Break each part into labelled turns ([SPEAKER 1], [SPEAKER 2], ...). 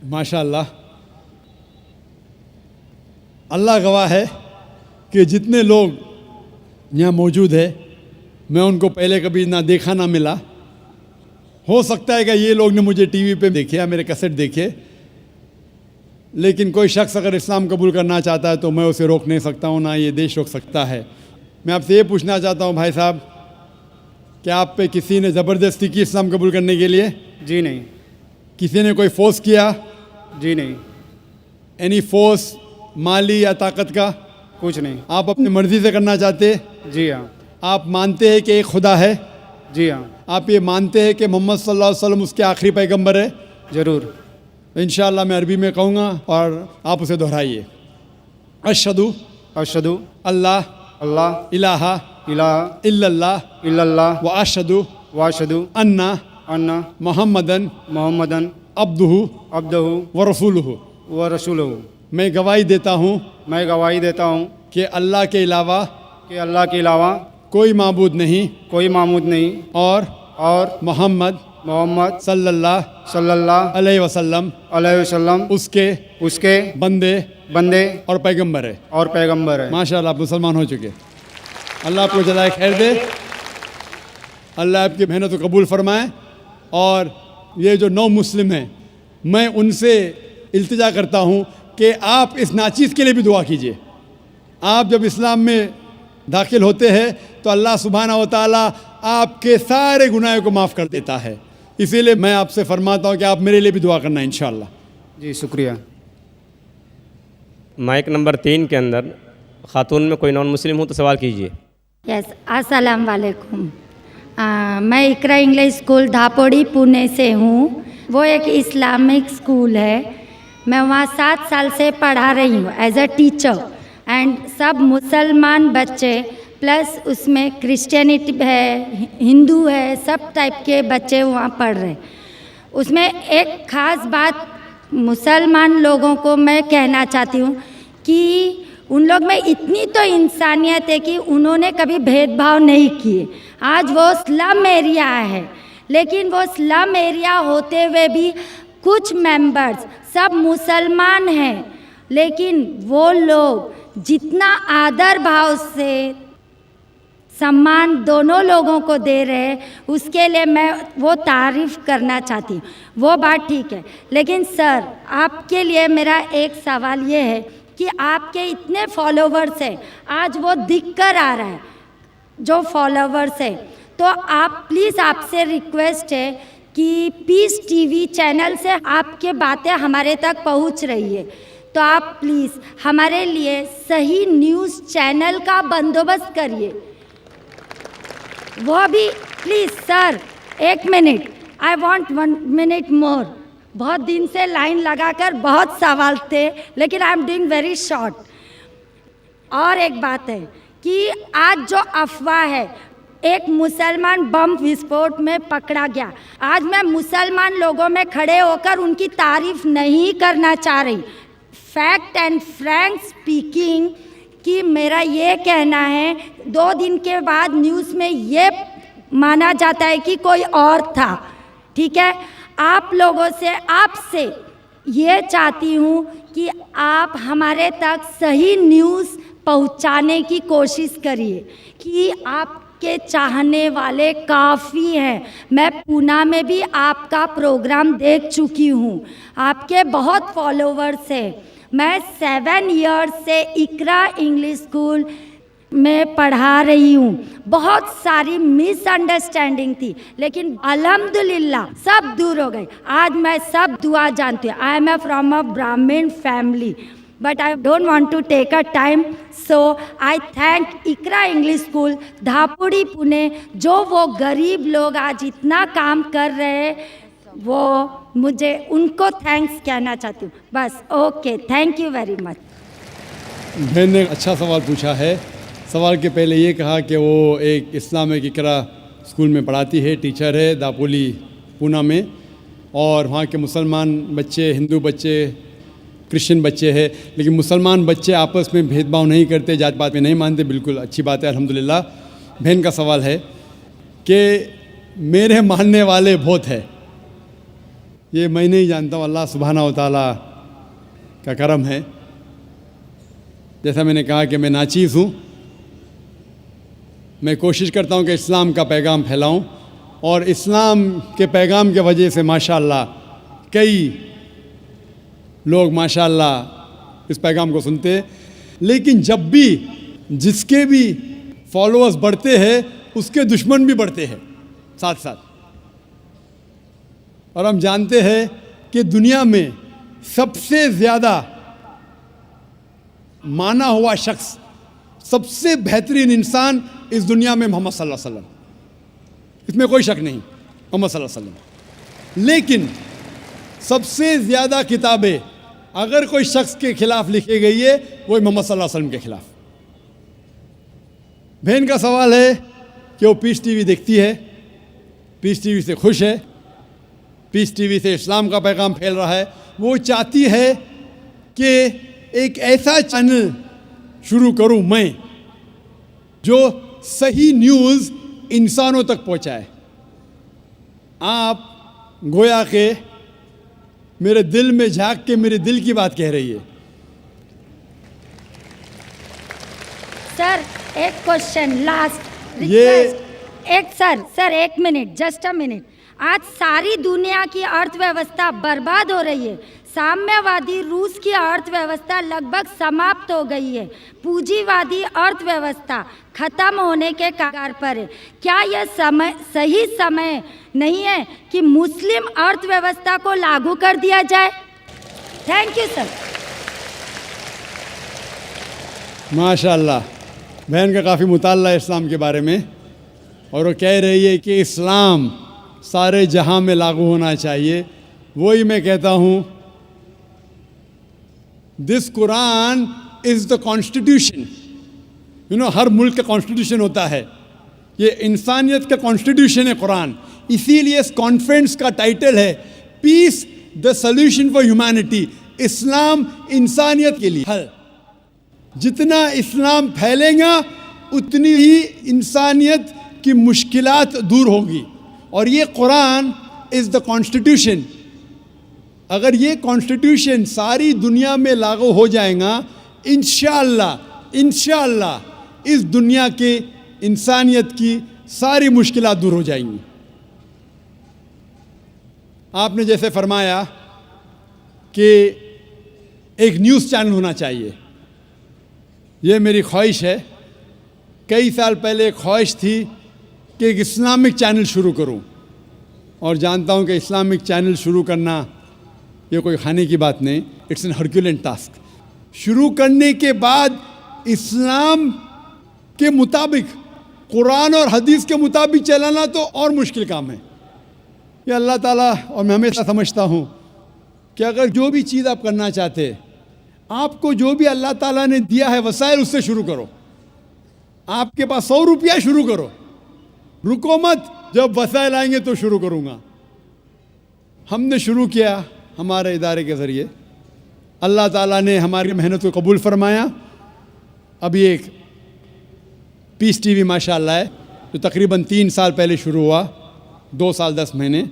[SPEAKER 1] माशाअल्लाह, अल्लाह गवाह है कि जितने लोग यहाँ मौजूद है मैं उनको पहले कभी ना देखा ना मिला। हो सकता है कि ये लोग ने मुझे टीवी पे देखे या मेरे कैसेट देखे, लेकिन कोई शख्स अगर इस्लाम कबूल करना चाहता है तो मैं उसे रोक नहीं सकता हूँ, ना ये देश रोक सकता है। मैं आपसे ये पूछना चाहता हूँ भाई साहब, कि आप पे किसी ने ज़बरदस्ती की इस्लाम कबूल करने के लिए?
[SPEAKER 2] जी नहीं।
[SPEAKER 1] किसी ने कोई फोर्स किया?
[SPEAKER 2] जी नहीं।
[SPEAKER 1] एनी फोर्स माली या ताकत का?
[SPEAKER 2] कुछ नहीं।
[SPEAKER 1] आप अपनी मर्ज़ी से करना चाहते?
[SPEAKER 2] जी हाँ।
[SPEAKER 1] आप मानते हैं कि एक खुदा है?
[SPEAKER 2] जी हाँ।
[SPEAKER 1] आप ये मानते हैं कि मोहम्मद सल्लल्लाहु अलैहि वसल्लम उसके आखिरी पैगंबर है?
[SPEAKER 2] ज़रूर।
[SPEAKER 1] इंशाअल्लाह मैं अरबी में कहूँगा और आप उसे दोहराइए। अशहदु
[SPEAKER 2] अशहदु
[SPEAKER 1] अल्लाह
[SPEAKER 2] अल्लाह
[SPEAKER 1] इलाहा
[SPEAKER 2] इलाहा
[SPEAKER 1] इल्लल्लाह
[SPEAKER 2] इल्लल्लाह
[SPEAKER 1] व अशहदु
[SPEAKER 2] व अशहदु
[SPEAKER 1] अन्ना
[SPEAKER 2] अन्ना
[SPEAKER 1] मुहम्मदन
[SPEAKER 2] मोहम्मदन
[SPEAKER 1] अब्दुहु
[SPEAKER 2] अब्दुहु
[SPEAKER 1] व रसूलुहु।
[SPEAKER 2] व रसूलुहु।
[SPEAKER 1] मैं गवाही देता हूँ
[SPEAKER 2] मैं गवाही देता हूँ
[SPEAKER 1] कि अल्लाह के अलावा
[SPEAKER 2] कि अल्लाह के अलावा
[SPEAKER 1] कोई माबूद नहीं
[SPEAKER 2] कोई मामूद नहीं और
[SPEAKER 1] मोहम्मद
[SPEAKER 2] मोहम्मद
[SPEAKER 1] सल्लल्लाहु अलैहि वसल्लम उसके
[SPEAKER 2] उसके बंदे
[SPEAKER 1] और पैगंबर है।
[SPEAKER 2] है।
[SPEAKER 1] माशाअल्लाह, आप मुसलमान हो चुके। अल्लाह आपको जज़ाए खैर दे, अल्लाह आपकी मेहनत को कबूल फरमाए। और ये जो नौ मुस्लिम हैं, मैं उनसे इल्तिजा करता हूँ कि आप इस नाचीज़ के लिए भी दुआ कीजिए। आप जब इस्लाम में दाखिल होते हैं तो अल्लाह सुब्हानहू व तआला आपके सारे गुनाहों को माफ़ कर देता है। इसीलिए मैं आपसे फरमाता हूँ कि आप मेरे लिए भी दुआ करना इंशाअल्लाह।
[SPEAKER 2] जी शुक्रिया।
[SPEAKER 3] माइक नंबर 3 के अंदर खातून में कोई नॉन मुस्लिम हो तो सवाल कीजिए।
[SPEAKER 4] यस, अस्सलाम वालेकुम। मैं इकरा इंग्लिश स्कूल धापोड़ी पुणे से हूँ। वो एक इस्लामिक स्कूल है। मैं वहाँ 7 साल से पढ़ा रही हूँ एज अ टीचर। एंड सब मुसलमान बच्चे प्लस उसमें क्रिश्चियनिटी है, हिंदू है, सब टाइप के बच्चे वहाँ पढ़ रहे हैं। उसमें एक ख़ास बात मुसलमान लोगों को मैं कहना चाहती हूँ कि उन लोग में इतनी तो इंसानियत है कि उन्होंने कभी भेदभाव नहीं किए। आज वो स्लम एरिया है, लेकिन वो स्लम एरिया होते हुए भी कुछ मेंबर्स सब मुसलमान हैं, लेकिन वो लोग जितना आदर भाव से सम्मान दोनों लोगों को दे रहे हैं, उसके लिए मैं वो तारीफ़ करना चाहती हूँ। वो बात ठीक है, लेकिन सर आपके लिए मेरा एक सवाल ये है कि आपके इतने फॉलोवर्स हैं, आज वो दिख कर आ रहा है जो फॉलोवर्स है, तो आप प्लीज़ आपसे रिक्वेस्ट है कि पीस टीवी चैनल से आपके बातें हमारे तक पहुंच रही है, तो आप प्लीज़ हमारे लिए सही न्यूज़ चैनल का बंदोबस्त करिए। वो भी please sir, 1 minute, I want 1 minute मोर। बहुत दिन से लाइन लगाकर बहुत सवाल थे, लेकिन I am doing very short. और एक बात है कि आज जो अफवाह है, एक मुसलमान बम विस्फोट में पकड़ा गया। आज मैं मुसलमान लोगों में खड़े होकर उनकी तारीफ़ नहीं करना चाह रही। फैक्ट एंड फ्रैंक स्पीकिंग कि मेरा ये कहना है, 2 दिन के बाद न्यूज़ में ये माना जाता है कि कोई और था। ठीक है, आप लोगों से, आपसे ये चाहती हूँ कि आप हमारे तक सही न्यूज़ पहुँचाने की कोशिश करिए कि आपके चाहने वाले काफ़ी हैं। मैं पूना में भी आपका प्रोग्राम देख चुकी हूँ, आपके बहुत फॉलोवर्स हैं। मैं 7 ईयर्स से इकरा इंग्लिश स्कूल में पढ़ा रही हूँ। बहुत सारी मिसअंडरस्टैंडिंग थी, लेकिन अल्हम्दुलिल्लाह सब दूर हो गई। आज मैं सब दुआ जानती हूँ। I am from a Brahmin family, but I don't want to take a time, so I thank Iqra English school Dhapodi Pune, जो वो गरीब लोग आज इतना काम कर रहे हैं, वो मुझे उनको थैंक्स कहना चाहती हूँ। बस, okay, thank you very much.
[SPEAKER 1] बहन ने अच्छा सवाल पूछा है। सवाल के पहले ये कहा कि वो एक इस्लामिक इकरा स्कूल में पढ़ाती है, टीचर है दापोली पूना में, और वहाँ के मुसलमान बच्चे, हिंदू बच्चे, क्रिश्चियन बच्चे हैं, लेकिन मुसलमान बच्चे आपस में भेदभाव नहीं करते, जात पात में नहीं मानते। बिल्कुल अच्छी बात है, अल्हम्दुलिल्लाह। बहन का सवाल है कि मेरे मानने वाले बहुत है, ये मैं नहीं जानता हूँ, अल्लाह सुब्हाना व तआला का करम है। जैसा मैंने कहा कि मैं नाचीज़ हूँ, मैं कोशिश करता हूँ कि इस्लाम का पैगाम फैलाऊँ, और इस्लाम के पैगाम के वजह से माशाअल्लाह कई लोग माशाअल्लाह इस पैगाम को सुनते हैं। लेकिन जब भी जिसके भी फॉलोअर्स बढ़ते हैं उसके दुश्मन भी बढ़ते हैं साथ साथ। और हम जानते हैं कि दुनिया में सबसे ज़्यादा माना हुआ शख्स, सबसे बेहतरीन इंसान इस दुनिया में मोहम्मद सल्लल्लाहु अलैहि वसल्लम, इसमें कोई शक नहीं, मोहम्मद सल्लल्लाहु अलैहि वसल्लम। लेकिन सबसे ज़्यादा किताबें अगर कोई शख्स के खिलाफ लिखी गई है वो मोहम्मद सल्लल्लाहु अलैहि वसल्लम के खिलाफ। बहन का सवाल है कि वो पीस टीवी देखती है, पीस टीवी से खुश है, पीस टीवी से इस्लाम का पैगाम फैल रहा है। वो चाहती है कि एक ऐसा चैनल शुरू करूं मैं जो सही न्यूज़ इंसानों तक पहुंचाए। आप गोया के मेरे दिल में झांक के मेरे दिल की बात कह रही है।
[SPEAKER 4] सर एक क्वेश्चन लास्ट
[SPEAKER 1] ये-
[SPEAKER 4] सर एक मिनट, जस्ट अ मिनट। आज सारी दुनिया की अर्थव्यवस्था बर्बाद हो रही है। साम्यवादी रूस की अर्थव्यवस्था लगभग समाप्त हो गई है। पूंजीवादी अर्थव्यवस्था खत्म होने के कगार पर है। क्या यह सही समय नहीं है कि मुस्लिम अर्थव्यवस्था को लागू कर दिया जाए? Thank you sir.
[SPEAKER 1] माशाअल्लाह, बहन का काफ़ी मुताल्ला है इस्लाम के बारे में, और वो कह रही है कि इस्लाम सारे जहां में लागू होना चाहिए। वही मैं कहता हूँ, this Quran is the constitution. हर मुल्क का कॉन्स्टिट्यूशन होता है, ये इंसानियत का कॉन्स्टिट्यूशन है कुरान। इसीलिए इस कॉन्फ्रेंस का टाइटल है peace the solution for humanity. Islam इंसानियत के लिए हल। जितना इस्लाम फैलेगा उतनी ही इंसानियत की मुश्किलात दूर होगी। और ये कुरान इज़ द कॉन्स्टिट्यूशन। अगर ये कॉन्स्टिट्यूशन सारी दुनिया में लागू हो जाएगा, इंशाअल्लाह इस दुनिया के इंसानियत की सारी मुश्किलात दूर हो जाएंगी। आपने जैसे फरमाया कि एक न्यूज़ चैनल होना चाहिए, ये मेरी ख्वाहिश है। कई साल पहले एक ख्वाहिश थी कि एक इस्लामिक चैनल शुरू करूं, और जानता हूं कि इस्लामिक चैनल शुरू करना ये कोई खाने की बात नहीं, इट्स एन हरक्यूलेन टास्क। शुरू करने के बाद इस्लाम के मुताबिक, कुरान और हदीस के मुताबिक चलाना तो और मुश्किल काम है। ये अल्लाह ताला, और मैं हमेशा समझता हूँ कि अगर जो भी चीज़ आप करना चाहते, आपको जो भी अल्लाह ताला ने दिया है वसाइल, उससे शुरू करो। आपके पास 100 रुपया, शुरू करो, रुको मत, जब वसाइल आएंगे तो शुरू करूँगा। हमने शुरू किया हमारे इदारे के ज़रिए, अल्लाह ताला ने हमारी मेहनत को कबूल फरमाया। अभी एक पीस टीवी माशाअल्लाह है, जो तकरीबन 3 साल पहले शुरू हुआ, 2 साल 10 महीने,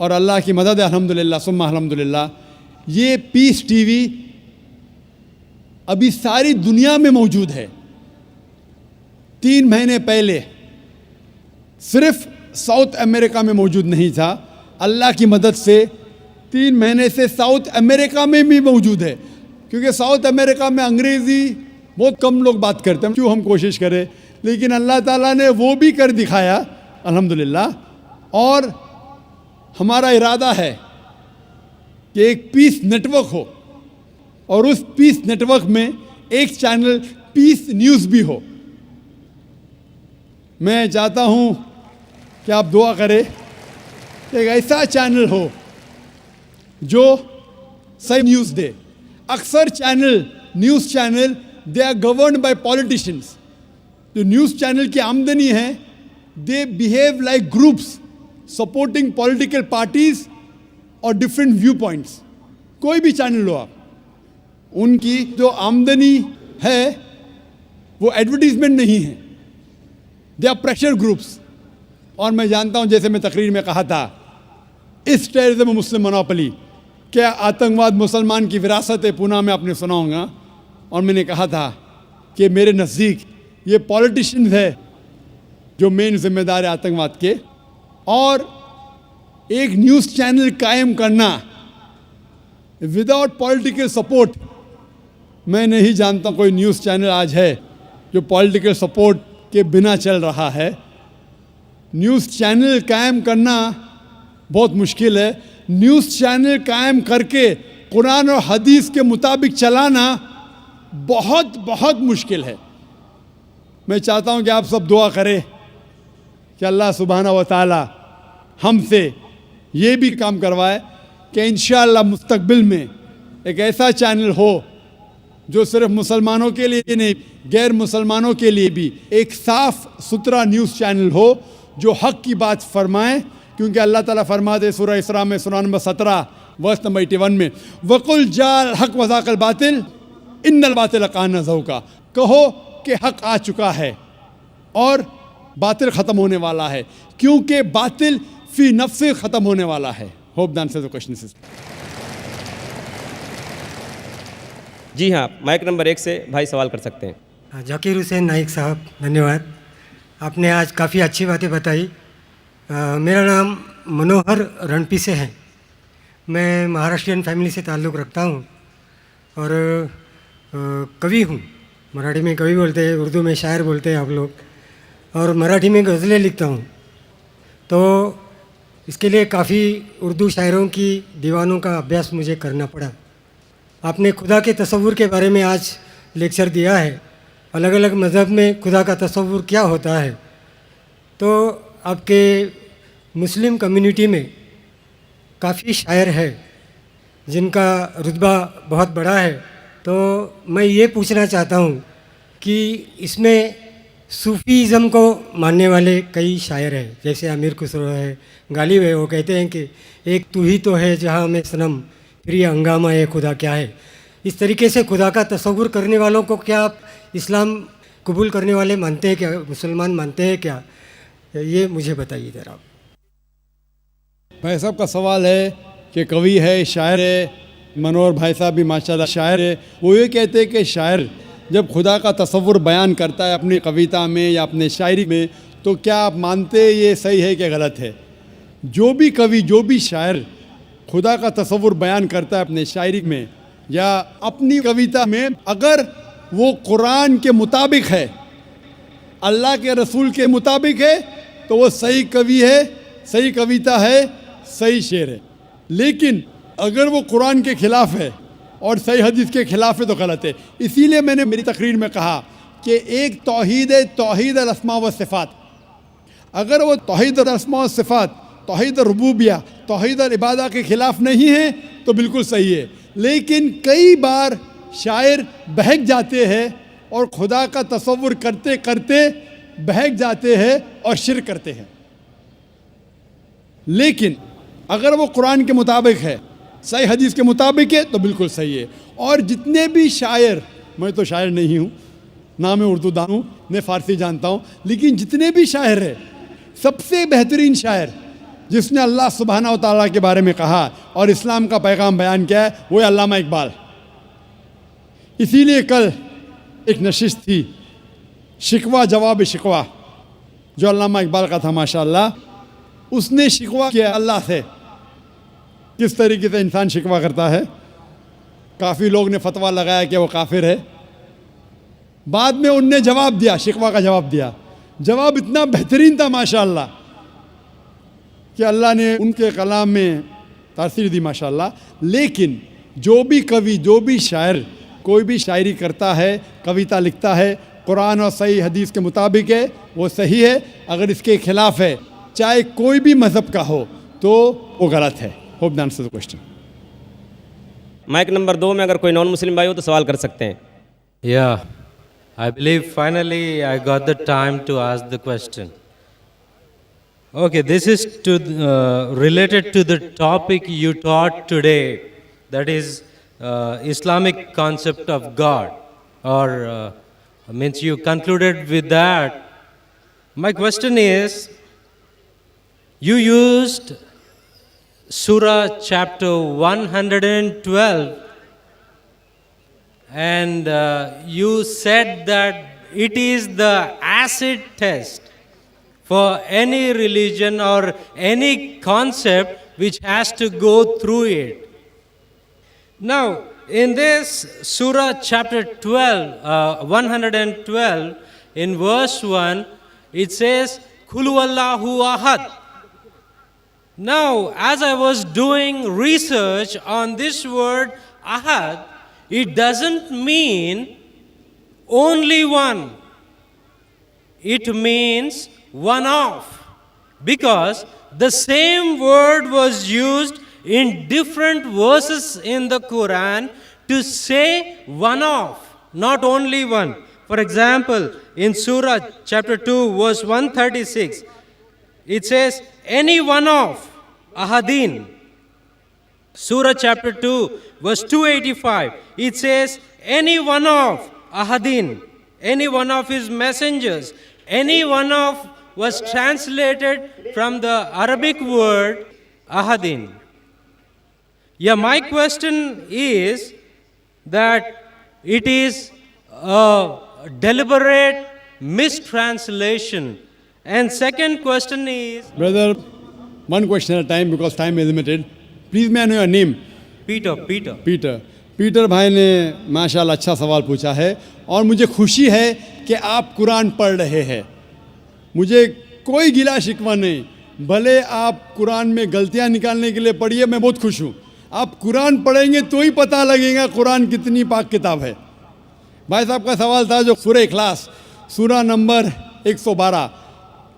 [SPEAKER 1] और अल्लाह की मदद है, अल्हम्दुलिल्लाह सुम्मा अल्हम्दुलिल्लाह। ये पीस टीवी अभी सारी दुनिया में मौजूद है। 3 महीने पहले सिर्फ साउथ अमेरिका में मौजूद नहीं था, अल्लाह की मदद से 3 महीने से साउथ अमेरिका में भी मौजूद है। क्योंकि साउथ अमेरिका में अंग्रेज़ी बहुत कम लोग बात करते हैं, क्यों हम कोशिश करें, लेकिन अल्लाह ताला ने वो भी कर दिखाया अल्हम्दुलिल्लाह। और हमारा इरादा है कि एक पीस नेटवर्क हो, और उस पीस नेटवर्क में एक चैनल पीस न्यूज़ भी हो। मैं चाहता हूँ कि आप दुआ करें कि एक ऐसा चैनल हो जो सही न्यूज़ दे। अक्सर news channel they are governed by politicians. जो न्यूज़ चैनल की आमदनी है, they behave like groups supporting political parties और डिफरेंट व्यू पॉइंट्स। कोई भी चैनल लो आप, उनकी जो आमदनी है वो एडवर्टीजमेंट नहीं है, दे आर प्रेशर ग्रुप्स। और मैं जानता हूं, जैसे मैं तकरीर में कहा था इस टेररिज्म मुस्लिम मोनोपोली, क्या आतंकवाद मुसलमान की विरासत है, पुनः मैं आपने सुनाऊंगा। और मैंने कहा था कि मेरे नज़दीक ये पॉलिटिशियंस है जो मेन जिम्मेदार है आतंकवाद के, और एक न्यूज़ चैनल कायम करना विदाउट पॉलिटिकल सपोर्ट, मैं नहीं जानता कोई न्यूज़ चैनल आज है जो पॉलिटिकल सपोर्ट के बिना चल रहा है। न्यूज़ चैनल कायम करना बहुत मुश्किल है। न्यूज़ चैनल कायम करके कुरान और हदीस के मुताबिक चलाना बहुत बहुत मुश्किल है। मैं चाहता हूं कि आप सब दुआ करें कि अल्लाह सुब्हाना व तआला हमसे ये भी काम करवाए कि इंशाअल्लाह मुस्तकबिल में एक ऐसा चैनल हो जो सिर्फ मुसलमानों के लिए नहीं, गैर मुसलमानों के लिए भी एक साफ सुथरा न्यूज़ चैनल हो जो हक़ की बात फरमाए। क्योंकि अल्लाह ताला फरमाते सूरह इसरा में सूरह नंबर 17 वर्स नंबर 81 में, वकुल जाल हक़ वज़ाक़ल बातिल इन्नल बातिल कान ज़हूक़ा, कहो कि हक़ आ चुका है और बातिल ख़त्म होने वाला है, क्योंकि बातिल फी नफ्से ख़त्म होने वाला है। Hope the answer the question is.
[SPEAKER 3] जी हाँ, माइक नंबर 1 से भाई सवाल कर सकते हैं।
[SPEAKER 5] जाकिर हुसैन नाइक साहब, धन्यवाद। आपने आज काफ़ी अच्छी बातें बताई। मेरा नाम मनोहर रणपी से है। मैं महाराष्ट्रियन फैमिली से ताल्लुक़ रखता हूँ और कवि हूँ। मराठी में कवि बोलते हैं, उर्दू में शायर बोलते हैं आप लोग, और मराठी में गज़लें लिखता हूँ। तो इसके लिए काफ़ी उर्दू शायरों की दीवानों का अभ्यास मुझे करना पड़ा। आपने खुदा के तसव्वुर के बारे में आज लेक्चर दिया है, अलग अलग मज़हब में खुदा का तसव्वुर क्या होता है। तो आपके मुस्लिम कम्युनिटी में काफ़ी शायर है जिनका रुतबा बहुत बड़ा है। तो मैं ये पूछना चाहता हूँ कि इसमें सूफ़ीज़म को मानने वाले कई शायर हैं, जैसे अमीर खुसरो है, गालिब है। वो कहते हैं कि एक तू ही तो है जहाँ में सनम, फिर ये हंगामा है खुदा क्या है। इस तरीके से खुदा का तसव्वुर करने वालों को क्या आप इस्लाम कबूल करने वाले मानते हैं क्या, मुसलमान मानते हैं क्या? ये मुझे बताइए ज़रा।
[SPEAKER 1] भाई साहब का सवाल है कि कवि है, शायर है, मनोहर भाई साहब भी माशाल्लाह शायर है। वो ये कहते हैं कि शायर जब खुदा का तसव्वुर बयान करता है अपनी कविता में या अपने शायरी में, तो क्या आप मानते हैं ये सही है कि गलत है? जो भी कवि, जो भी शायर खुदा का तसव्वुर बयान करता है अपने शायरी में या अपनी कविता में, अगर वो कुरान के मुताबिक है, अल्लाह के रसूल के मुताबिक है, तो वो सही कवि है, सही कविता है, सही शेर है। लेकिन अगर वो कुरान के ख़िलाफ़ है और सही हदीस के ख़िलाफ़ है तो गलत है। इसीलिए मैंने मेरी तकरीर में कहा कि एक तौहीद है, तौहीद अल-अस्मा व सिफ़ात। अगर वो तौहीद अल-अस्मा व सिफ़ात, तौहीद रुबूबिया, तौहीद अल-इबादा के ख़िलाफ़ नहीं है तो बिल्कुल सही है। लेकिन कई बार शायर बहक जाते हैं और खुदा का तसव्वुर करते करते बहक जाते हैं और शिर्क करते हैं। लेकिन अगर वो कुरान के मुताबिक है, सही हदीस के मुताबिक है, तो बिल्कुल सही है। और जितने भी शायर, मैं तो शायर नहीं हूँ, ना मैं उर्दू दान हूँ, मैं फ़ारसी जानता हूँ, लेकिन जितने भी शायर हैं, सबसे बेहतरीन शायर जिसने अल्लाह सुब्हाना व तआला के बारे में कहा और इस्लाम का पैगाम बयान किया है, वो है अल्लामा इकबाल। इसीलिए कल एक नशिस्त थी, शिकवा जवाब शिकवा, जो अल्लामा इकबाल का था माशाअल्लाह। उसने शिकवा किया अल्लाह से, किस तरीके से इंसान शिकवा करता है। काफ़ी लोग ने फतवा लगाया कि वो काफिर है। बाद में उनने जवाब दिया, शिकवा का जवाब दिया। जवाब इतना बेहतरीन था माशाअल्लाह कि अल्लाह ने उनके कलाम में तासीर दी माशाअल्लाह। लेकिन जो भी कवि, जो भी शायर कोई भी शायरी करता है, कविता लिखता है, कुरान और सही हदीस के मुताबिक है, वो सही है। अगर इसके खिलाफ है, चाहे कोई भी मज़हब का हो, तो वो गलत है। Hope the answer the question.
[SPEAKER 3] Mike number 2 में अगर कोई नॉन मुस्लिम भाई हो तो सवाल कर सकते हैं।
[SPEAKER 6] Yeah, I believe finally I got the time to ask the question. Okay, this is related to the topic you taught today, that is Islamic concept of God, or means you concluded with that. My question is, you used Surah chapter 112, and you said that it is the acid test for any religion or any concept which has to go through it. Now, in this Surah chapter 112, in verse 1, it says, Kulu Allahu Ahad. Now, as I was doing research on this word Ahad, it doesn't mean only one. It means one of. Because the same word was used in different verses in the Quran to say one of, not only one. For example, in Surah chapter 2, verse 136, it says, any one of Ahadin. Surah chapter 2, verse 285, it says, any one of Ahadin, any one of his messengers, any one of was translated from the Arabic word Ahadin. Yeah, my question is that it is a deliberate mistranslation. And second question is,
[SPEAKER 1] Brother, one question at a time because time is limited. Please may I know your name?
[SPEAKER 6] Peter.
[SPEAKER 1] Peter भाई ने माशाल्लाह अच्छा सवाल पूछा है और मुझे खुशी है कि आप कुरान पढ़ रहे हैं। मुझे कोई गिला शिकवा नहीं, भले आप कुरान में गलतियां निकालने के लिए पढ़िए, मैं बहुत खुश हूँ। आप कुरान पढ़ेंगे तो ही पता लगेगा कुरान कितनी पाक किताब है। भाई साहब का सवाल था जो सूरह इखलास सूरा नंबर 112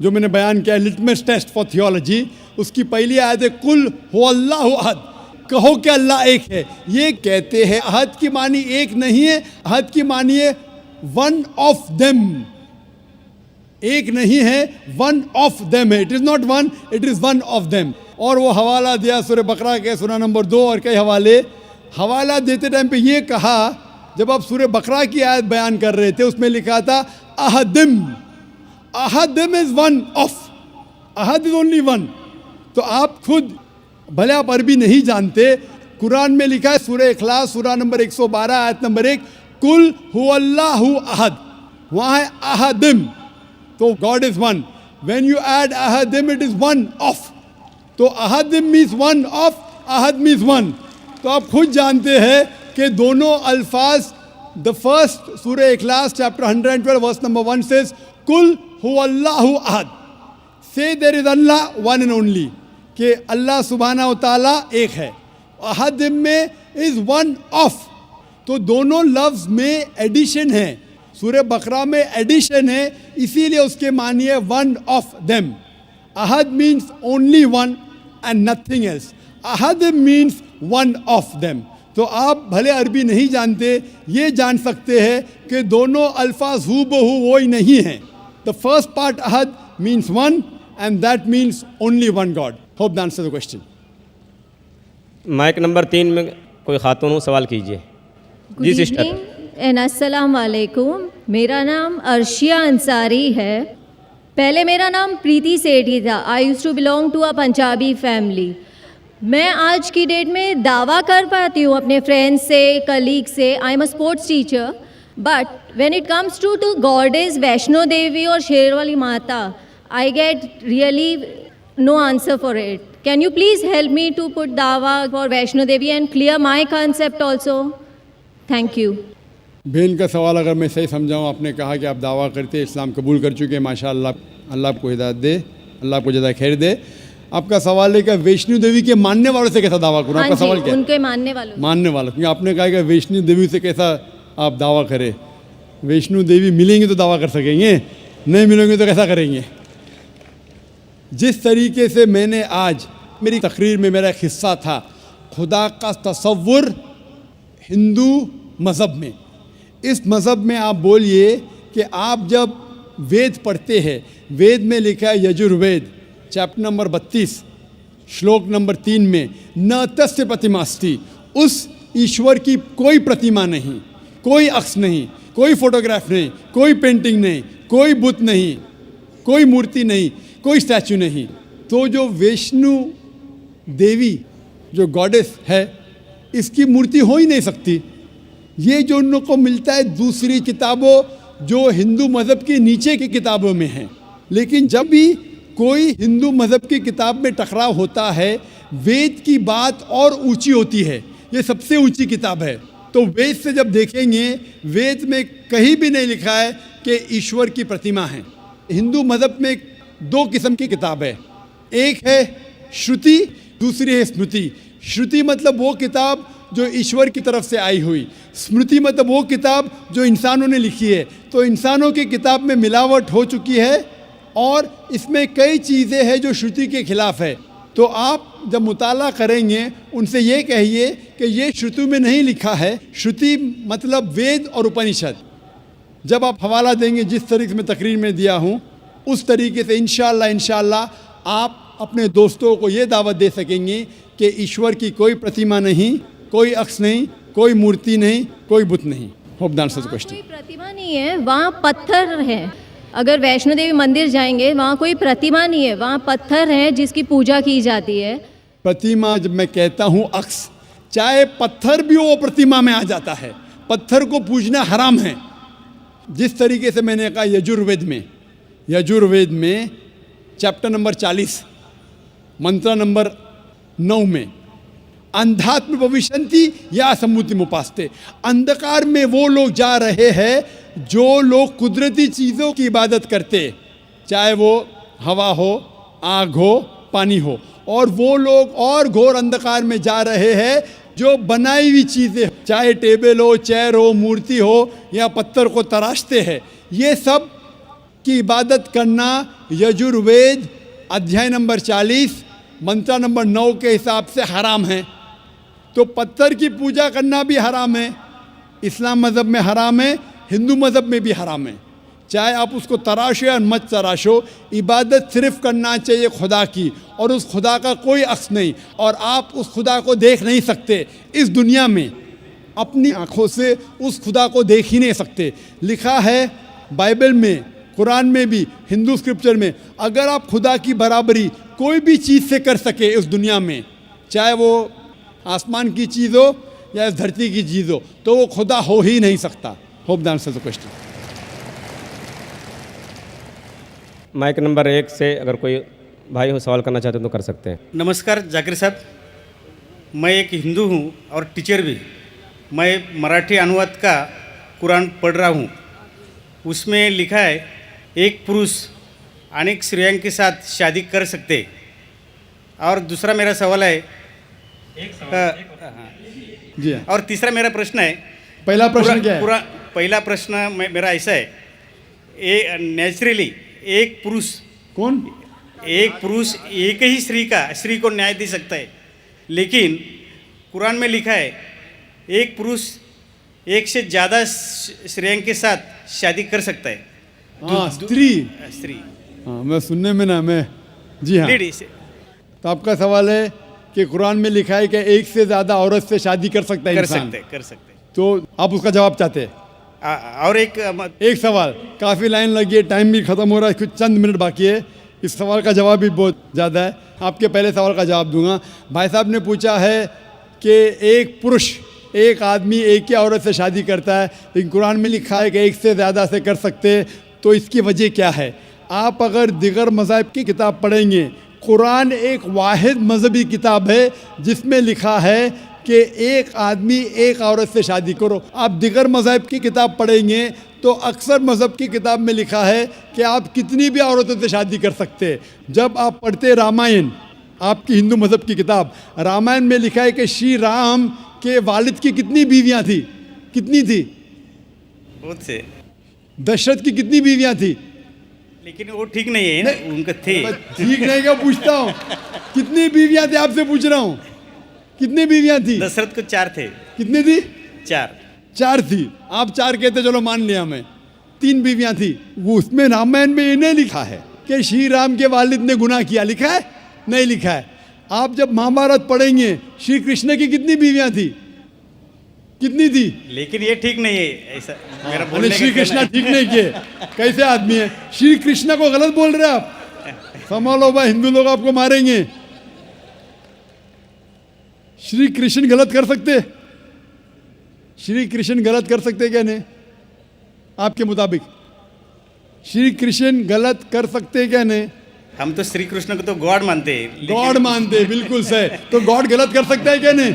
[SPEAKER 1] जो मैंने बयान किया, लिटमस टेस्ट फॉर थियोलॉजी, उसकी पहली आयत है कुल हुवल्लाहु अहद, कहो कि अल्लाह एक है। ये कहते हैं अहद की मानी एक नहीं है, अहद की मानी है वन ऑफ देम। एक नहीं है, वन ऑफ देम है। It is not one, it is one of them. और वो हवाला दिया सूरह बकरा के सूरा नंबर 2 और कई हवाला देते टाइम पे ये कहा, जब आप सूरह बकरा की आयत बयान कर रहे थे उसमें लिखा था अहदिम, अहदिम इज़ वन ऑफ, अहद इज़ ओनली वन। तो आप खुद, भले आप अरबी नहीं जानते, कुरान में लिखा है सूरह इखलास सूरा नंबर 112 आयत नंबर 1, कुल हुवल्लाहु अहद, वहाँ है अहदिम, तो God is one. When you add अहदिम इट इज़ वन ऑफ, तो अहदिम मीन्स वन ऑफ, अहद मीन्स वन। तो आप खुद जानते हैं कि दोनों अल्फाज, द फर्स्ट सूरह इखलास चैप्टर 112 वर्स नंबर 1 सेज कुल हुवल्लाहु अहद, say there is Allah one and only, कि अल्लाह सुब्हाना व तआला एक है। अहदिम में इज़ वन ऑफ, तो दोनों लफ्ज़ में एडिशन है। सूरह बकरा में एडिशन है, इसीलिए उसके मानी है वन ऑफ देम। अहद means only one and nothing else, अहदिम मीन्स वन ऑफ देम। तो आप भले अरबी नहीं जानते, ये जान सकते हैं कि दोनों अल्फाज हू बहू वो ही नहीं हैं। द फर्स्ट पार्ट अहद means one and that means only one god. Hope that answer the question.
[SPEAKER 3] Mike number 3 में कोई खातून हो, सवाल कीजिए। जी सिस्टर।
[SPEAKER 7] एंड अस्सलाम वालेकुम, मेरा नाम अर्शिया अंसारी है। पहले मेरा नाम प्रीति सेठी था। I use to belong to a Punjabi family. मैं आज की डेट में दावा कर पाती हूँ अपने फ्रेंड्स से, कलीग से, I am a sports teacher, but when it comes to goddess Vaishno Devi और Sherawali Mata, I get really no answer for it. Can you please help me to put दावा for Vaishno Devi and clear my concept also? Thank you.
[SPEAKER 1] बहन का सवाल अगर मैं सही समझाऊँ, आपने कहा कि आप दावा करते इस्लाम कबूल कर चुके हैं, माशाअल्लाह, अल्लाह आपको हिदायत दे, अल्लाह आपको ज़्यादा खैर दे। आपका सवाल है कि वैष्णो देवी के मानने वालों से कैसा दावा करूँ? आपका सवाल क्या?
[SPEAKER 7] उनके मानने वालों,
[SPEAKER 1] क्योंकि आपने कहा कि वैष्णो देवी से कैसा आप दावा करें। वैष्णो देवी मिलेंगे तो दावा कर सकेंगे, नहीं मिलेंगे तो कैसा करेंगे? जिस तरीके से मैंने आज मेरी तकरीर में मेरा एक हिस्सा था खुदा का तसव्वुर हिंदू मज़हब में, इस मज़हब में आप बोलिए कि आप जब वेद पढ़ते हैं, वेद में लिखा है यजुर्वेद चैप्टर नंबर 32 श्लोक नंबर 3 में, न तस्य प्रतिमास्ति, उस ईश्वर की कोई प्रतिमा नहीं, कोई अक्स नहीं, कोई फोटोग्राफ नहीं, कोई पेंटिंग नहीं, कोई बुत नहीं, कोई मूर्ति नहीं, कोई स्टैचू नहीं। तो जो वैष्णो देवी जो गॉडेस है, इसकी मूर्ति हो ही नहीं सकती। ये जो उन लोग को मिलता है दूसरी किताबों जो हिंदू मज़हब के नीचे की किताबों में हैं। लेकिन जब भी कोई हिंदू मज़हब की किताब में टकराव होता है, वेद की बात और ऊंची होती है। ये सबसे ऊंची किताब है। तो वेद से जब देखेंगे, वेद में कहीं भी नहीं लिखा है कि ईश्वर की प्रतिमा है। हिंदू मज़हब में दो किस्म की किताब है, एक है श्रुति, दूसरी है स्मृति। श्रुति मतलब वो किताब जो ईश्वर की तरफ से आई हुई, स्मृति मतलब वो किताब जो इंसानों ने लिखी है। तो इंसानों की किताब में मिलावट हो चुकी है और इसमें कई चीज़ें हैं जो श्रुति के खिलाफ है। तो आप जब मुताला करेंगे, उनसे ये कहिए कि ये श्रुति में नहीं लिखा है। श्रुति मतलब वेद और उपनिषद। जब आप हवाला देंगे, जिस तरीके से मैं तकरीर में दिया हूँ, उस तरीके से इंशाअल्लाह आप अपने दोस्तों को ये दावत दे सकेंगे कि ईश्वर की कोई प्रतिमा नहीं, कोई अक्स नहीं, कोई मूर्ति नहीं, कोई बुत नहीं। Hope the answer the question.
[SPEAKER 7] कोई प्रतिमा नहीं है, वहाँ पत्थर है। अगर वैष्णो देवी मंदिर जाएंगे, वहाँ कोई प्रतिमा नहीं है, वहाँ पत्थर है जिसकी पूजा की जाती है।
[SPEAKER 1] प्रतिमा, जब मैं कहता हूँ अक्स, चाहे पत्थर भी हो वो प्रतिमा में आ जाता है। पत्थर को पूजना हराम है। जिस तरीके से मैंने कहा यजुर्वेद में चैप्टर नंबर 40 मंत्र नंबर 9 में अंधात्म भविष्यन्ति या सम्मुति मुपास्ते, अंधकार में वो लोग जा रहे हैं जो लोग कुदरती चीज़ों की इबादत करते, चाहे वो हवा हो, आग हो, पानी हो, और वो लोग और घोर अंधकार में जा रहे हैं जो बनाई हुई चीज़ें, चाहे टेबल हो, चेयर हो, मूर्ति हो या पत्थर को तराशते हैं। ये सब की इबादत करना यजुर्वेद अध्याय नंबर 40 मंत्र नंबर 9 के हिसाब से हराम है। तो पत्थर की पूजा करना भी हराम है। इस्लाम मज़हब में हराम है, हिंदू मज़हब में भी हराम है। चाहे आप उसको तराशो या मत तराशो, इबादत सिर्फ करना चाहिए खुदा की, और उस खुदा का कोई अक्स नहीं, और आप उस खुदा को देख नहीं सकते इस दुनिया में। अपनी आँखों से उस खुदा को देख ही नहीं सकते। लिखा है बाइबल में, कुरान में भी, हिंदू स्क्रिप्चर में, अगर आप खुदा की बराबरी कोई भी चीज़ से कर सके इस दुनिया में, चाहे वो आसमान की चीज़ हो या इस धरती की चीज़ हो, तो वो खुदा हो ही नहीं सकता। Hope the answer the question.
[SPEAKER 3] Mike number 1 से अगर कोई भाई हो सवाल करना चाहते हो तो कर सकते हैं।
[SPEAKER 8] नमस्कार जाकिर साहब, मैं एक हिंदू हूँ और टीचर भी। मैं मराठी अनुवाद का कुरान पढ़ रहा हूँ। उसमें लिखा है एक पुरुष अनेक स्त्रियों के साथ शादी कर सकते। और दूसरा मेरा सवाल है
[SPEAKER 1] जी हाँ।
[SPEAKER 8] और तीसरा मेरा प्रश्न है,
[SPEAKER 1] पहला प्रश्न क्या है?
[SPEAKER 8] पहला प्रश्न मेरा ऐसा है, नेचुरली एक पुरुष एक ही स्त्री को न्याय दे सकता है, लेकिन कुरान में लिखा है एक पुरुष एक से ज़्यादा स्त्रियों के साथ शादी कर सकता है।
[SPEAKER 1] हाँ, स्त्री। हाँ, मैं सुनने में ना, मैं जी हाँ। तो आपका सवाल है कि कुरान में लिखा है कि एक से ज़्यादा औरत से शादी कर सकता है इंसान।
[SPEAKER 8] कर सकते।
[SPEAKER 1] तो आप उसका जवाब चाहते हैं?
[SPEAKER 8] और एक
[SPEAKER 1] सवाल, काफ़ी लाइन लगी है, टाइम भी ख़त्म हो रहा है, कुछ चंद मिनट बाकी है। इस सवाल का जवाब भी बहुत ज़्यादा है। आपके पहले सवाल का जवाब दूंगा। भाई साहब ने पूछा है कि एक पुरुष, एक आदमी एक ही औरत से शादी करता है, लेकिन कुरान में लिखा है कि एक से ज़्यादा से कर सकते, तो इसकी वजह क्या है? आप अगर दिगर मज़ाहिब की किताब पढ़ेंगे, कुरान एक वाहिद मजहबी किताब है जिसमें लिखा है कि एक आदमी एक औरत से शादी करो। आप दिगर मज़ाहिब की किताब पढ़ेंगे तो अक्सर मज़हब की किताब में लिखा है कि आप कितनी भी औरतों से शादी कर सकते हैं। जब आप पढ़ते रामायण, आपकी हिंदू मज़हब की किताब, रामायण में लिखा है कि श्री राम के वालिद की कितनी बीवियां थी? कितनी थी?
[SPEAKER 8] बहुत से।
[SPEAKER 1] दशरथ की कितनी बीवियां थी?
[SPEAKER 8] लेकिन वो ठीक नहीं है ना, उनका थे।
[SPEAKER 1] ठीक नहीं क्या पूछता हूँ? कितनी बीवियां थी आपसे पूछ रहा हूँ। कितनी बीवियां थी?
[SPEAKER 8] दशरथ को 4 थे।
[SPEAKER 1] कितनी थी?
[SPEAKER 8] 4
[SPEAKER 1] थी। आप 4 कहते, चलो मान लिया मैं। 3 बीवियां थी। वो उसमें रामायण में ये नहीं लिखा है कि श्री राम के वालिद ने गुनाह किया। लिखा है? नहीं लिखा है। आप जब महाभारत पढ़ेंगे, श्री कृष्ण की कितनी बीवियां थी? कितनी थी?
[SPEAKER 8] लेकिन ये ठीक नहीं है ऐसा मेरा बोलने का।
[SPEAKER 1] श्री कृष्ण ठीक नहीं किए? कैसे आदमी है? श्री कृष्ण को गलत बोल रहे आप। संभालो भाई, हिंदू लोग आपको मारेंगे। श्री कृष्ण गलत कर सकते? श्री कृष्ण गलत कर सकते क्या नहीं? आपके मुताबिक श्री कृष्ण गलत कर सकते क्या नहीं?
[SPEAKER 8] हम तो श्री कृष्ण को तो गॉड मानते हैं, लेकिन
[SPEAKER 1] गॉड मानते हैं, बिल्कुल सही। तो गॉड गलत कर सकता है क्या नहीं?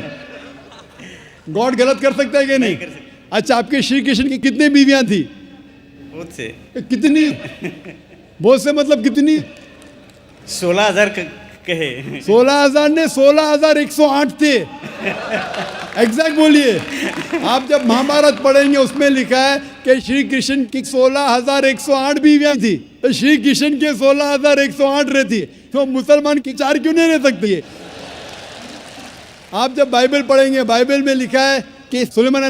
[SPEAKER 1] गॉड गलत कर सकता है क्या नहीं?
[SPEAKER 8] कर सकता।
[SPEAKER 1] अच्छा, आपके श्री कृष्ण की कितनी बीवियां थी?
[SPEAKER 8] बहुत से
[SPEAKER 1] कितनी? बहुत से मतलब कितनी?
[SPEAKER 8] 16,000 कहे।
[SPEAKER 1] 16,000 ने 16,108 थे। एग्जैक्ट बोलिए। आप जब महाभारत पढ़ेंगे उसमें लिखा है कि श्री कृष्ण की 16,108 बीवियां थी, तो श्री कृष्ण के 16,108 रहती, तो मुसलमान की 4 क्यों नहीं रह सकती है? आप जब बाइबल पढ़ेंगे, बाइबल में लिखा है कि सुलेमान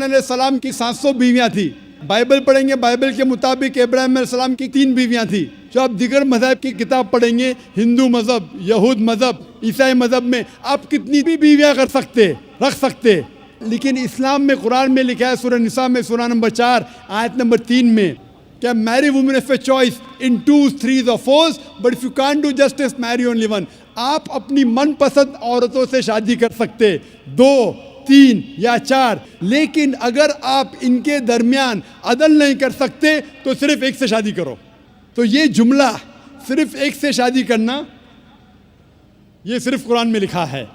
[SPEAKER 1] अलैहिस्सलाम की 700 बीवियां थी। बाइबल पढ़ेंगे, बाइबल के मुताबिक इब्राहिम अलैहिस्सलाम की 3 बीवियां थी। जो आप दिगर मज़हब की किताब पढ़ेंगे, हिंदू मज़हब, यहूद मज़हब, ईसाई मज़हब में आप कितनी भी बीवियां रख सकते, लेकिन इस्लाम में, कुरान में लिखा है, सूरह निसा में, सूरह नंबर 4 आयत नंबर 3 में, क्या marry women of a choice in 2, 3 or 4, but if you can't do justice marry only one. आप अपनी मनपसंद औरतों से शादी कर सकते, 2, 3 या 4, लेकिन अगर आप इनके दरमियान अदल नहीं कर सकते तो सिर्फ एक से शादी करो। तो ये जुमला सिर्फ एक से शादी करना, ये सिर्फ कुरान में लिखा है।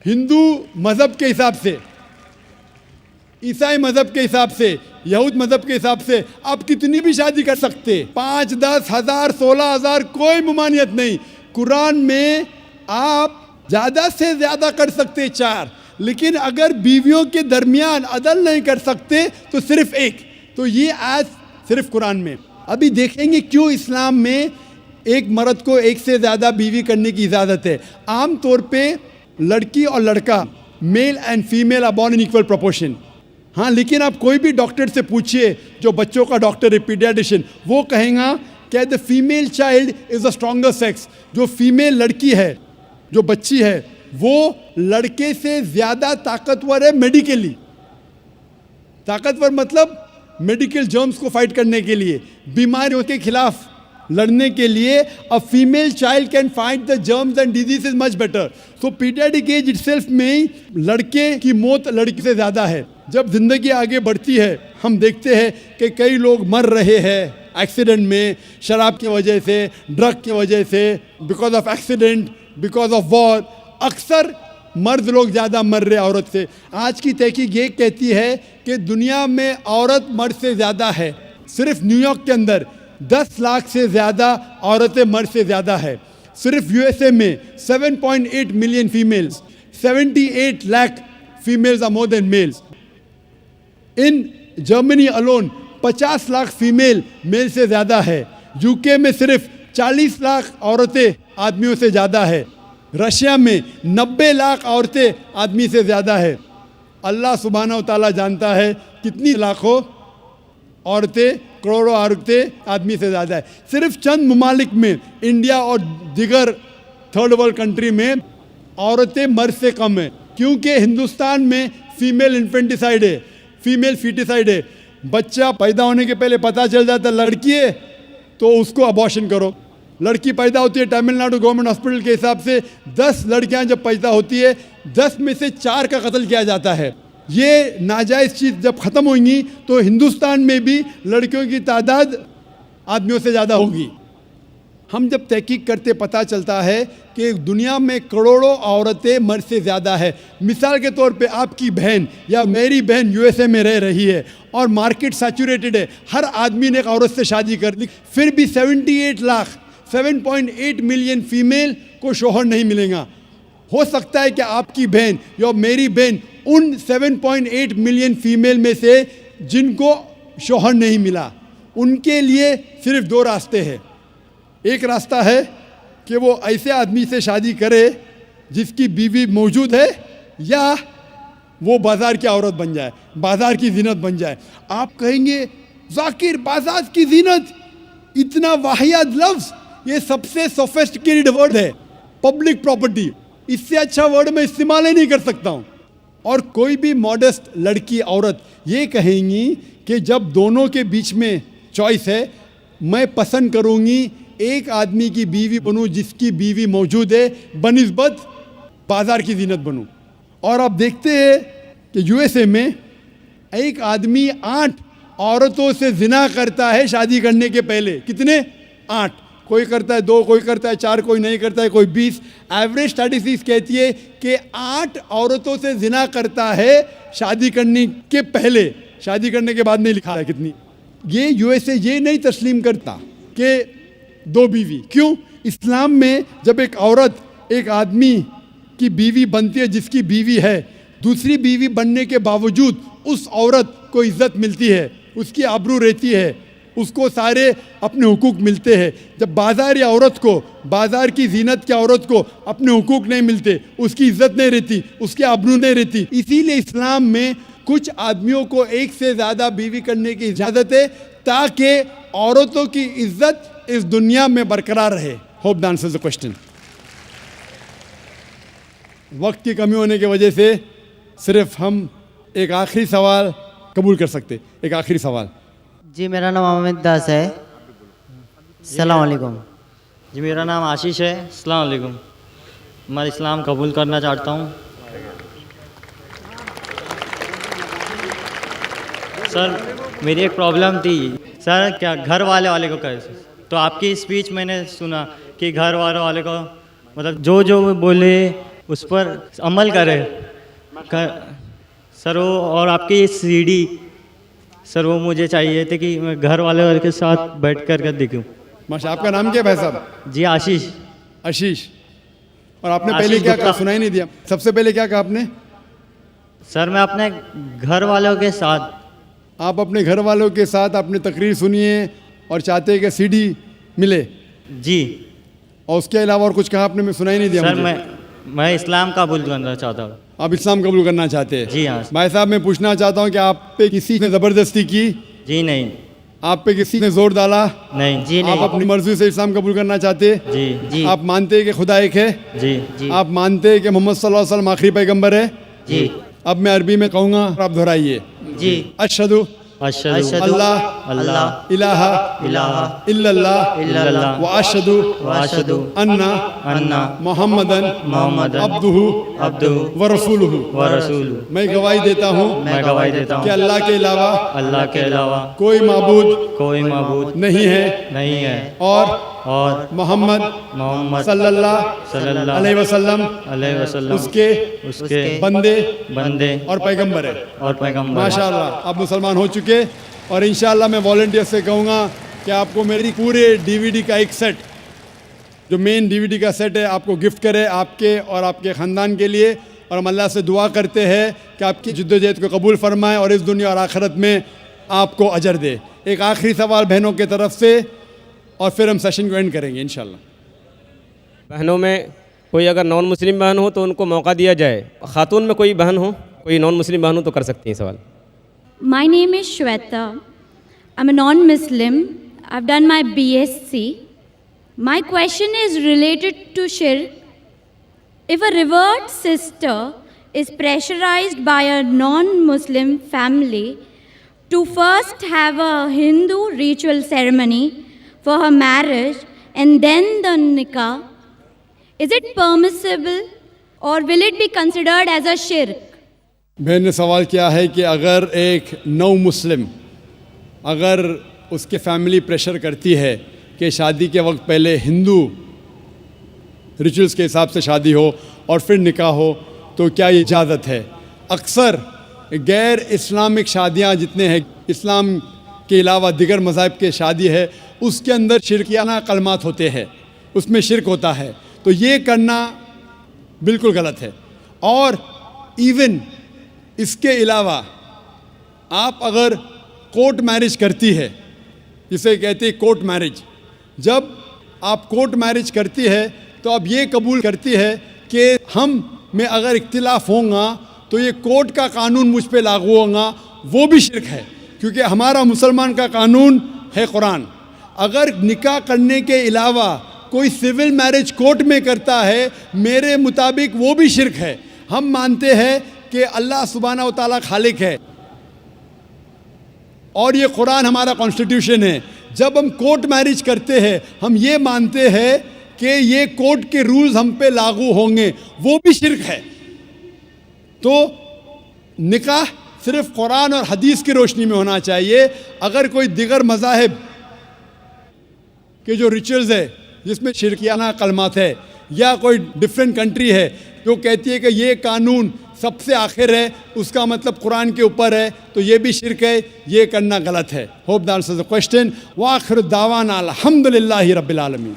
[SPEAKER 1] हिंदू मज़हब के हिसाब से, ईसाई मज़हब के हिसाब से, यहूद मज़हब के हिसाब से आप कितनी भी शादी कर सकते, 5, 10, 1000, 16,000, कोई ममानियत नहीं। कुरान में आप ज़्यादा से ज़्यादा कर सकते 4, लेकिन अगर बीवियों के दरमियान अदल नहीं कर सकते तो सिर्फ एक। तो ये आज सिर्फ कुरान में। अभी देखेंगे क्यों इस्लाम में एक मर्द को एक से ज़्यादा बीवी करने की इजाज़त है। आम तौर पे लड़की और लड़का, male and female are born in equal proportion. हाँ, लेकिन आप कोई भी डॉक्टर से पूछिए, जो बच्चों का डॉक्टर है, पीडियाट्रिशियन, वो कहेगा कि the female child is the stronger sex. जो फीमेल लड़की है, जो बच्ची है, वो लड़के से ज़्यादा ताकतवर है मेडिकली। ताकतवर मतलब मेडिकल जर्म्स को फाइट करने के लिए, बीमारियों के खिलाफ लड़ने के लिए। A female child can fight the germs and disease much better. So paediatric age itself में लड़के की मौत लड़की से ज़्यादा है। जब जिंदगी आगे बढ़ती है, हम देखते हैं कि कई लोग मर रहे हैं एक्सीडेंट में, शराब की वजह से, ड्रग की वजह से, because of accident, because of war. अक्सर मर्द लोग ज़्यादा मर रहे औरत से। आज की तहकीक ये कहती है कि दुनिया में औरत मर्द से ज़्यादा है। सिर्फ न्यूयॉर्क के अंदर 10 लाख से ज़्यादा औरतें मर्द से ज़्यादा है। सिर्फ यूएसए में 7.8 million females, 78 lakh females are more than males. In Germany alone 50 lakh female male से ज़्यादा है। यूके में सिर्फ 40 लाख औरतें आदमियों से ज़्यादा है। रशिया में 90 लाख औरतें आदमी से ज़्यादा है। अल्लाह सुब्हानहू व तआला जानता है कितनी लाखों औरतें, करोड़ों औरतें आदमी से ज़्यादा है। सिर्फ चंद ममालिक में, इंडिया और दिगर थर्ड वर्ल्ड कंट्री में औरतें मर्द से कम हैं, क्योंकि हिंदुस्तान में फीमेल इन्फेंटिसाइड है, फीमेल फीटिसाइड है। बच्चा पैदा होने के पहले पता चल जाता लड़की है तो उसको अबॉर्शन करो। लड़की पैदा होती है, तमिलनाडु गवर्नमेंट हॉस्पिटल के हिसाब से 10 लड़कियां जब पैदा होती है, 10 में से 4 का कत्ल किया जाता है। ये नाजायज़ चीज़ जब ख़त्म होंगी तो हिंदुस्तान में भी लड़कियों की तादाद आदमियों से ज़्यादा होगी। हम जब तहकीक करते पता चलता है कि दुनिया में करोड़ों औरतें मर्द से ज़्यादा है। मिसाल के तौर पे आपकी बहन या मेरी बहन यूएसए में रह रही है और मार्केट सैचुरेटेड है, हर आदमी ने एक औरत से शादी कर ली, फिर भी 78 लाख 7.8 मिलियन फीमेल को शोहर नहीं मिलेगा। हो सकता है कि आपकी बहन या मेरी बहन उन 7.8 मिलियन फीमेल में से जिनको शोहर नहीं मिला, उनके लिए सिर्फ 2 रास्ते हैं। एक रास्ता है कि वो ऐसे आदमी से शादी करे जिसकी बीवी मौजूद है, या वो बाज़ार की औरत बन जाए, बाज़ार की जीनत बन जाए। आप कहेंगे ज़ाकिर, बाज़ार की जीनत, इतना वाहियात लफ्ज़, ये सबसे सोफिस्टिकेटेड वर्ड है, पब्लिक प्रॉपर्टी। इससे अच्छा वर्ड मैं इस्तेमाल ही नहीं कर सकता हूँ। और कोई भी मॉडेस्ट लड़की, औरत ये कहेंगी कि जब दोनों के बीच में चॉइस है, मैं पसंद करूँगी एक आदमी की बीवी बनूँ जिसकी बीवी मौजूद है, बनिस्बत बाजार की जीनत बनूं। और आप देखते हैं कि यूएसए में एक आदमी 8 औरतों से जिना करता है शादी करने के पहले। कितने? 8। कोई करता है 2, कोई करता है 4, कोई नहीं करता है, कोई 20। एवरेज स्टैटिस्टिक्स कहती है कि 8 औरतों से जिना करता है शादी करने के पहले, शादी करने के बाद नहीं लिखा है कितनी। ये यूएसए ये नहीं तस्लीम करता कि 2 बीवी। क्यों? इस्लाम में जब एक औरत एक आदमी की बीवी बनती है, जिसकी बीवी है, दूसरी बीवी बनने के बावजूद उस औरत को इज्जत मिलती है, उसकी आबरू रहती है, उसको सारे अपने हुकूक मिलते हैं। जब बाज़ारी औरत को, बाज़ार की जीनत की औरत को अपने हुकूक नहीं मिलते, उसकी इज्जत नहीं रहती, उसकी आबरू नहीं रहती। इसीलिए इस्लाम में कुछ आदमियों को एक से ज़्यादा बीवी करने की इजाज़त है, ताकि औरतों की इज्जत इस दुनिया में बरकरार रहे। Hope that answers the question. वक्त की कमी होने की वजह से सिर्फ हम एक आखिरी सवाल कबूल कर सकते। एक आखिरी सवाल।
[SPEAKER 9] जी मेरा नाम अमित दास है। अस्सलाम वालेकुम।
[SPEAKER 10] जी मेरा नाम आशीष है। अस्सलाम वालेकुम। मैं इस्लाम कबूल करना चाहता हूँ। सर मेरी एक प्रॉब्लम थी सर, क्या घर वाले को कैसे, तो आपकी स्पीच मैंने सुना कि घर वाले को मतलब जो जो बोले उस पर अमल करे सर वो, और आपकी सीडी सर वो मुझे चाहिए थे कि मैं घर वाले के साथ बैठ कर दिखूँ।
[SPEAKER 1] माशा, आपका नाम क्या है भाई साहब?
[SPEAKER 10] जी आशीष।
[SPEAKER 1] आशीष। और आपने पहले क्या कहा? सुनाई नहीं दिया। सबसे पहले क्या कहा आपने?
[SPEAKER 10] सर मैं अपने घर वालों के साथ।
[SPEAKER 1] आप अपने घर वालों के साथ अपनी तकरीर सुनिए और चाहते हैं कि सीडी मिले?
[SPEAKER 10] जी।
[SPEAKER 1] और उसके अलावा और कुछ कहा आपने? मैं सुनाई नहीं दिया।
[SPEAKER 10] सर मैं इस्लाम कबूल करना चाहता हूँ।
[SPEAKER 1] आप इस्लाम कबूल करना चाहते हैं?
[SPEAKER 10] जी हाँ।
[SPEAKER 1] भाई साहब मैं पूछना चाहता हूँ कि आप पे किसी ने ज़बरदस्ती की?
[SPEAKER 10] जी नहीं।
[SPEAKER 1] आप पे किसी ने जोर डाला?
[SPEAKER 10] नहीं। जी नहीं।
[SPEAKER 1] आप अपनी मर्जी से इस्लाम कबूल करना चाहते?
[SPEAKER 10] जी। जी।
[SPEAKER 1] आप मानते हैं कि खुदा एक है?
[SPEAKER 10] जी। जी।
[SPEAKER 1] आप मानते हैं कि मोहम्मद सल्लल्लाहु अलैहि वसल्लम आखिरी पैगंबर है?
[SPEAKER 9] जी।
[SPEAKER 1] अब मैं अरबी में कहूँगा, आप दोहराइए।
[SPEAKER 9] जी।
[SPEAKER 1] अशहदु
[SPEAKER 10] अशहदु
[SPEAKER 1] अल्लाह इलाहा इल्लल्लाह व अशहदु अन्ना मुहम्मदन अब्दुहु व रसूलुहु। मैं गवाही देता हूँ कि अल्लाह के अलावा कोई माबूद नहीं है और मोहम्मद सल्लल्लाहु अलैहि वसल्लम उसके बंदे और पैगंबर है। माशाअल्लाह आप मुसलमान हो चुके। और इंशाअल्लाह मैं वॉलंटियर से कहूँगा कि आपको मेरी पूरे डीवीडी का एक सेट, जो मेन डीवीडी का सेट है, आपको गिफ्ट करे, आपके और आपके ख़ानदान के लिए। और हम अल्लाह से दुआ करते हैं कि आपकी जिद्दोजहद को कबूल फरमाए और इस दुनिया और आखिरत में आपको अजर दे। एक आखिरी सवाल बहनों की तरफ से और फिर हम सेशन को एंड करेंगे इंशाल्लाह।
[SPEAKER 3] बहनों में कोई अगर नॉन मुस्लिम बहन हो तो उनको मौका दिया जाए। खातून में कोई बहन हो, कोई नॉन मुस्लिम बहन हो तो कर सकती हैं सवाल।
[SPEAKER 11] My name is Shweta. I'm a non-Muslim. I've done my BSc. My question is related to shirk. If a revered sister is pressurized by a non-Muslim family to first have a Hindu ritual ceremony for her marriage and then the nikah, is it permissible or will it be considered as a shirk?
[SPEAKER 1] बहन ने सवाल किया है कि अगर एक नौ मुस्लिम, अगर उसके फैमिली प्रेशर करती है कि शादी के वक्त पहले हिंदू रिचुअल्स के हिसाब से शादी हो और फिर निकाह हो, तो क्या ये इजाज़त है? अक्सर गैर इस्लामिक शादियां जितने हैं, इस्लाम के अलावा दिगर मज़ाहिब के शादी है, उसके अंदर शिरकियाना कलमात होते हैं, उसमें शिरक होता है। तो ये करना बिल्कुल गलत है। और इवन इसके अलावा आप अगर कोर्ट मैरिज करती है, जिसे कहते हैं कोर्ट मैरिज, जब आप कोर्ट मैरिज करती है तो आप ये कबूल करती है कि हम में अगर इख्तिलाफ होगा तो ये कोर्ट का कानून मुझ पे लागू होगा, वो भी शिरक है, क्योंकि हमारा मुसलमान का कानून है कुरान। अगर निकाह करने के अलावा कोई सिविल मैरिज कोर्ट में करता है, मेरे मुताबिक वो भी शिरक है। हम मानते हैं कि अल्लाह सुब्हाना व तआला खालिक है और ये कुरान हमारा कॉन्स्टिट्यूशन है। जब हम कोर्ट मैरिज करते हैं, हम ये मानते हैं कि ये कोर्ट के रूल्स हम पे लागू होंगे, वो भी शिर्क है। तो निकाह सिर्फ कुरान और हदीस की रोशनी में होना चाहिए। अगर कोई दिगर मज़ाहिब के जो रिचुअल्स है जिसमें शिरकियाना कलमात है, या कोई डिफरेंट कंट्री है जो कहती है कि ये कानून सबसे आखिर है, उसका मतलब कुरान के ऊपर है, तो ये भी शिर्क है, ये करना गलत है। Hope that answers the question. व आखिर दावाना अल्हम्दुलिल्लाहि रब्बिल आलमीन।